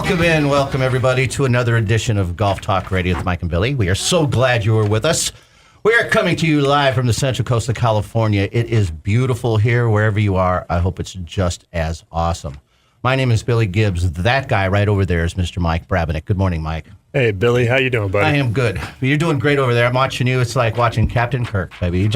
Welcome everybody to another edition of Golf Talk Radio with Mike and Billy. We are so glad you are with us. We are coming to you live from the Central Coast of California. It is beautiful here wherever you are. I hope it's just as awesome. My name is Billy Gibbs. That guy right over there is Mr. Mike Brabennick. Good morning, Mike. Hey, Billy. How you doing, buddy? I am good. You're doing great over there. I'm watching you. It's like watching Captain Kirk, baby.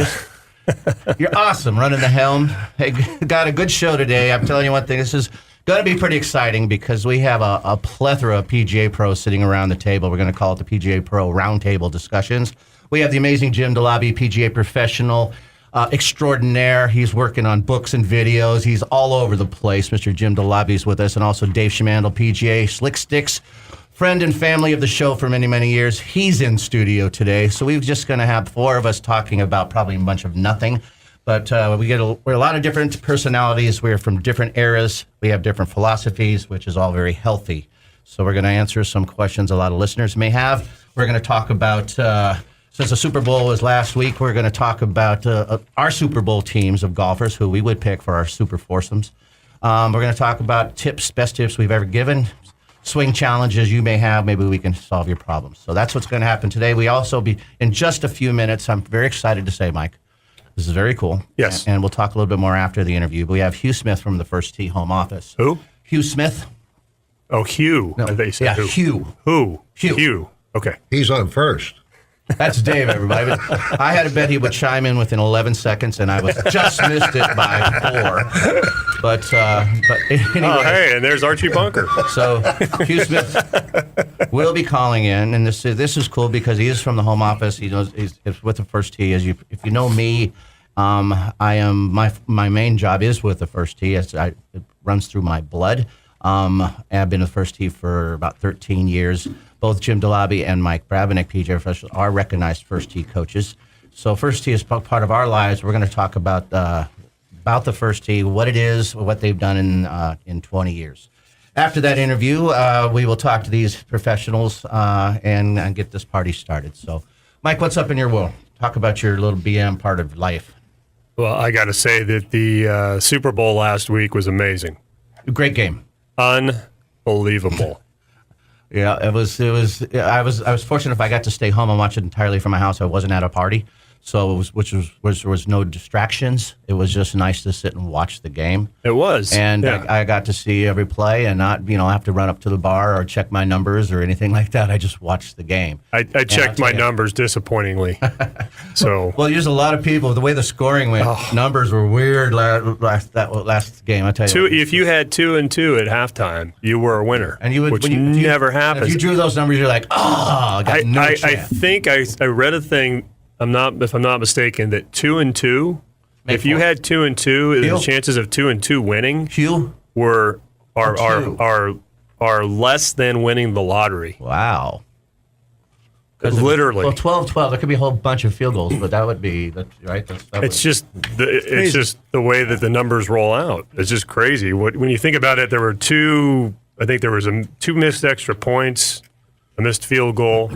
You're awesome running the helm. Hey, got a good show today. I'm telling you one thing. This is going to be pretty exciting because we have a plethora of PGA pros sitting around the table. We're going to call it the PGA Pro Roundtable Discussions. We have the amazing Jim DeLobby, PGA professional extraordinaire. He's working on books and videos. He's all over the place. Mr. Jim DeLobby is with us, and also Dave Schmandel, PGA Slick Sticks, friend and family of the show for many, many years. He's in studio today, so we're just going to have four of us talking about probably a bunch of nothing. But we're a lot of different personalities. We're from different eras. We have different philosophies, which is all very healthy. So we're going to answer some questions a lot of listeners may have. We're going to talk about, since the Super Bowl was last week, we're going to talk about our Super Bowl teams of golfers who we would pick for our super foursomes. We're going to talk about tips, best tips we've ever given, swing challenges you may have. Maybe we can solve your problems. So that's what's going to happen today. We also be, in just a few minutes, I'm very excited to say, Mike, this is very cool. Yes. And we'll talk a little bit more after the interview. But we have Hugh Smith from the First Tee home office. Who? Hugh Smith. Oh, Hugh. No. They said yeah, who? Hugh. Who? Hugh. Okay. He's on first. That's Dave, everybody. But I had to bet he would chime in within 11 seconds, and I was just missed it by 4. But anyway. Oh, hey, and there's Archie Bunker. So Hugh Smith will be calling in, and this is cool because he is from the home office. He knows he's with the First Tee. If you know me, I am my main job is with the First Tee. It runs through my blood. I've been with First Tee for about 13 years. Both Jim DeLobby and Mike Brabennick, PGA professionals, are recognized First Tee coaches. So First Tee is part of our lives. We're going to talk about the First Tee, what it is, what they've done in 20 years. After that interview, we will talk to these professionals and get this party started. So, Mike, what's up in your world? Talk about your little BM part of life. Well, I got to say that the Super Bowl last week was amazing. Great game. Unbelievable. Yeah, it was. I was fortunate if I got to stay home and watch it entirely from my house. I wasn't at a party, so it was no distractions. It was just nice to sit and watch the game. It was, and yeah. I got to see every play and not have to run up to the bar or check my numbers or anything like that. I just watched the game. I checked my numbers disappointingly. So well, there's a lot of people. The way the scoring went, numbers were weird last game. I tell you, if you had 2 and 2 at halftime, you were a winner, and which never happens. If you drew those numbers, you're like, I got no chance. I think I read a thing. If I'm not mistaken, that 2 and 2. If you had 2 and 2, the chances of 2 and 2 winning are less than winning the lottery. Wow. Literally. Well, 12-12. There could be a whole bunch of field goals, but that would be right. It's just the way that the numbers roll out. It's just crazy. When you think about it, there were 2. I think there was 2 missed extra points, a missed field goal.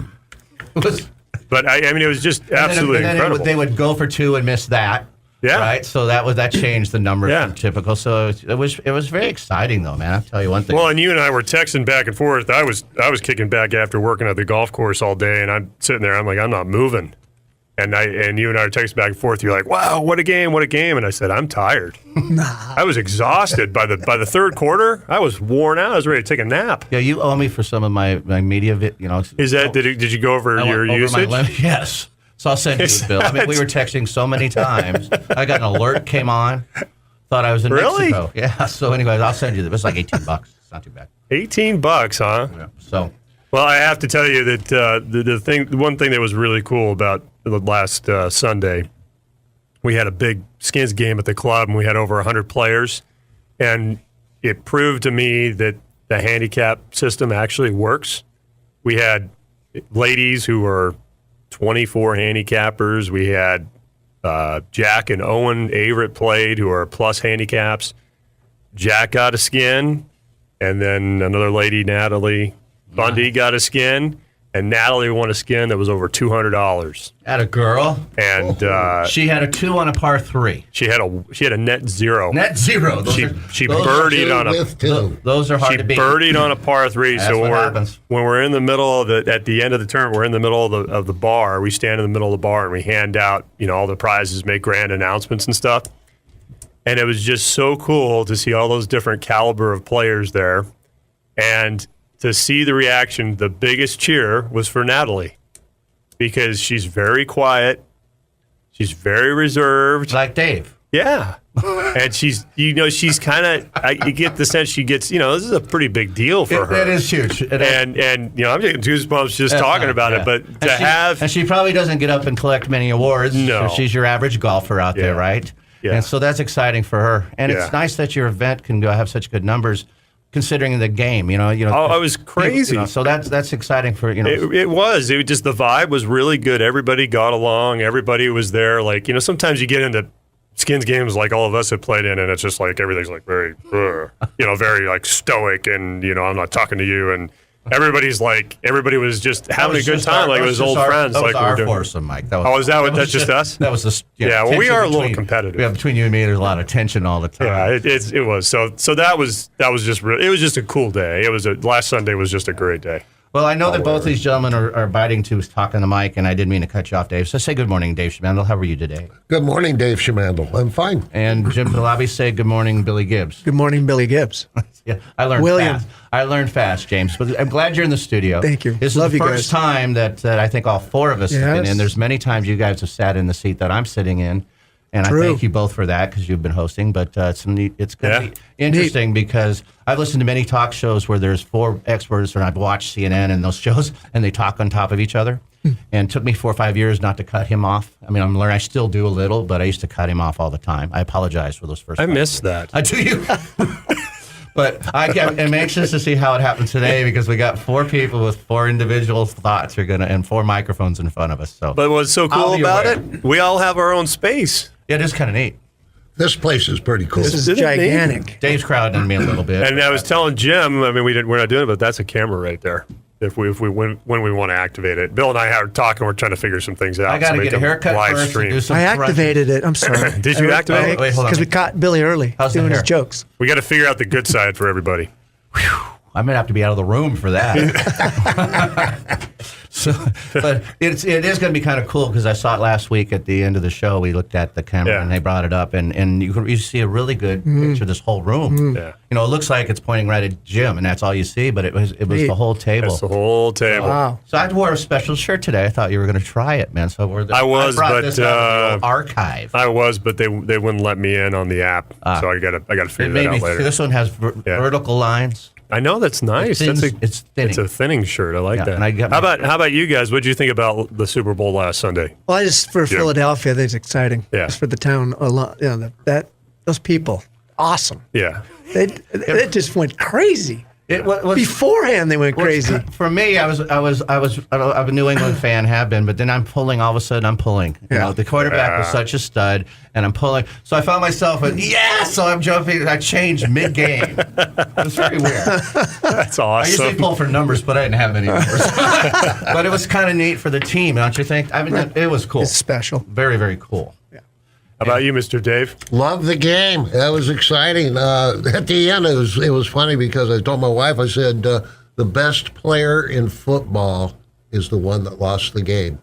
But I mean, it was just absolutely incredible. They would go for 2 and miss that. Yeah. Right. So that changed the number from typical. So it was very exciting though, man. I'll tell you one thing. Well, and you and I were texting back and forth. I was kicking back after working at the golf course all day, and I'm sitting there. I'm like, I'm not moving. And you and I were texting back and forth. You're like, wow, what a game, what a game. And I said, I'm tired. I was exhausted by the third quarter. I was worn out. I was ready to take a nap. Yeah, you owe me for some of my media. Is that did you go over your usage? Yes. So I'll send you the bill. I mean, we were texting so many times. I got an alert, came on, thought I was in Mexico. Yeah. So anyways, I'll send you the bill. It's like $18. It's not too bad. $18, huh? Yeah. So. Well, I have to tell you that the one thing that was really cool about the last Sunday, we had a big skins game at the club, and we had over 100 players, and it proved to me that the handicap system actually works. We had ladies who were 24 handicappers. We had Jack and Owen Averett played, who are plus handicaps. Jack got a skin, and then another lady, Natalie Bundy, got a skin. and Natalie won a skin that was over $200. At a girl. And she had a 2 on a par 3. She had a net 0. Net 0. She birdied on a. Those are hard to beat. She birdied on a par 3. That's so what happens. when we're in the middle of at the end of the tournament, we're in the middle of the bar. We stand in the middle of the bar and we hand out all the prizes, make grand announcements and stuff. And it was just so cool to see all those different caliber of players there, and to see the reaction. The biggest cheer was for Natalie, because she's very quiet, she's very reserved, like Dave. Yeah, and she's kind of. You get the sense she gets. This is a pretty big deal for her. It is huge. And I'm getting goosebumps just talking about it. But and she probably doesn't get up and collect many awards. No, so she's your average golfer out there, right? Yeah. And so that's exciting for her. And it's nice that your event can have such good numbers, considering the game. Oh, it was crazy. So that's exciting for It was. It just the vibe was really good. Everybody got along. Everybody was there. Like sometimes you get into skins games like all of us have played in, and it's just like everything's like very, very like stoic, and I'm not talking to you, and everybody was just having a good time, like it was old friends. That was like our we're doing. foursome, Mike. Is that's just us? That was the well, we are a little competitive. Yeah, between you and me, there's a lot of tension all the time. Yeah, it was. So that was just really. It was just a cool day. Last Sunday was just a great day. Well, I know that both these gentlemen are biting to talking to Mike, and I didn't mean to cut you off, Dave. So say good morning, Dave Schmandel. How are you today? Good morning, Dave Schmandel. I'm fine. And Jim Pilabi, say good morning, Billy Gibbs. Good morning, Billy Gibbs. Yeah, I learned fast. I learned fast, James. But I'm glad you're in the studio. Thank you. This is the first time that I think all four of us have been in. There's many times you guys have sat in the seat that I'm sitting in. And I thank you both for that because you've been hosting. But it's going to be interesting because I've listened to many talk shows where there's four experts, and I've watched CNN and those shows, and they talk on top of each other. And it took me 4 or 5 years not to cut him off. I mean, I'm learning. I still do a little, but I used to cut him off all the time. I apologize for those first. I missed that. I do you. But I'm anxious to see how it happens today because we got 4 people with 4 individual thoughts and 4 microphones in front of us. So, but what's so cool about it? We all have our own space. Yeah, it is kind of neat. This place is pretty cool. This is gigantic. Dave's crowding me a little bit. And I was telling Jim, I mean, we're not doing it, but that's a camera right there. When we want to activate it. Bill and I are talking. We're trying to figure some things out. I got to get a haircut first. And do some I activated it. I'm sorry. Did you activate it? Wait, hold on. Because we caught Billy early doing his jokes. We got to figure out the good side for everybody. Whew. I'm gonna have to be out of the room for that. But it is going to be kind of cool because I saw it last week at the end of the show. We looked at the camera and they brought it up, and you see a really good picture of this whole room. Yeah. It looks like it's pointing right at Jim, and that's all you see. But it was the whole table. It's the whole table. Wow. So I wore a special shirt today. I thought you were going to try it, man. So I was, brought but this out of the archive. I was, but they wouldn't let me in on the app. So I got to figure that out later. This one has vertical lines. I know, that's nice. It's thinning. It's a thinning shirt. I like that. And how about you guys? What did you think about the Super Bowl last Sunday? Well, for Philadelphia, that's exciting. Yeah. Just for the town, those people, awesome. Yeah. They just went crazy. Beforehand, they went crazy. For me, I'm a New England fan, have been, but then all of a sudden I'm pulling. The quarterback was such a stud, and I'm pulling. So I found myself so I'm jumping. I changed mid-game. It was very weird. That's awesome. I usually pull for numbers, but I didn't have any numbers. But it was kind of neat for the team, don't you think? I mean, it was cool. It's special. Very, very cool. Yeah. How about you, Mr. Dave? Love the game. That was exciting. At the end, it was funny because I told my wife, I said, the best player in football is the one that lost the game.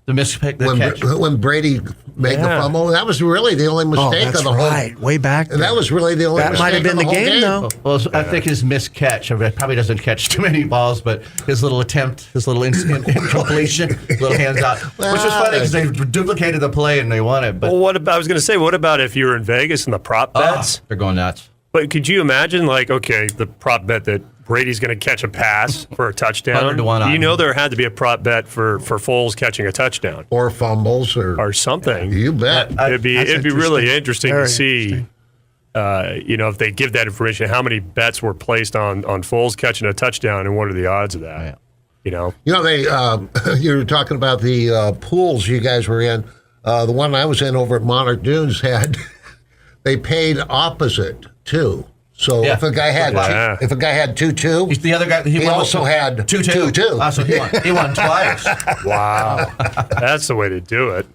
The catch. When Brady made the fumble, that was really the only mistake of the whole. Right, way back. And that was really the only mistake. That might have been the game, though. Well, I think his missed catch. Probably doesn't catch too many balls, but his little attempt, his little incompletion, little hands out, which was funny because they duplicated the play and they won it. But what about if you were in Vegas and the prop bets? They're going nuts. But could you imagine, the prop bet that Brady's going to catch a pass for a touchdown? 100 to 1. There had to be a prop bet for Foles catching a touchdown or fumbles or something. You bet. It'd be really interesting to see. If they give that information, how many bets were placed on Foles catching a touchdown, and what are the odds of that? Yeah. They you were talking about the pools you guys were in. The one I was in over at Monarch Dunes had they paid opposite too. So Yeah. if a guy had Yeah. if a guy had 2-2, He's the other guy. he won also had 2-2. 2-2. So he won twice. Wow. That's the way to do it.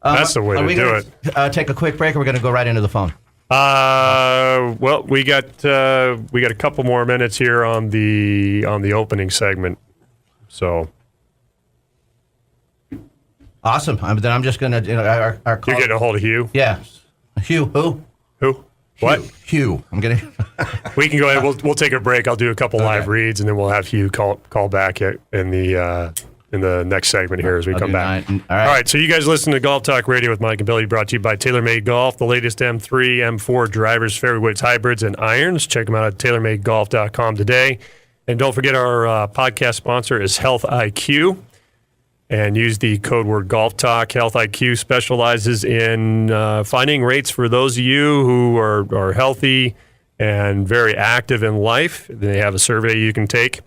That's the way Are to we do gonna, it. take a quick break, or we're going to go right into the phone? Well, we got a couple more minutes here on the opening segment. So Awesome. Then I'm just going to, our call. you're getting a hold of Hugh. Yeah. Hugh, who? Who? What? Hugh. I'm going to. We can go ahead. We'll take a break. I'll do a couple live reads, and then we'll have Hugh call back in the next segment here as we come back. All All right. So you guys listen to Golf Talk Radio with Mike and Billy, brought to you by TaylorMade Golf, the latest M3, M4 drivers, fairways, hybrids, and irons. Check them out at TaylorMadeGolf.com today. And don't forget our podcast sponsor is Health IQ. And use the code word Golf Talk. Health IQ specializes in finding rates for those of you who are healthy and very active in life. They have a survey you can take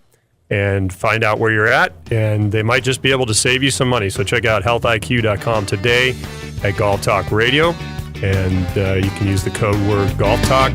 and find out where you're at, and they might just be able to save you some money. So check out healthiq.com today at Golf Talk Radio, and you can use the code word Golf Talk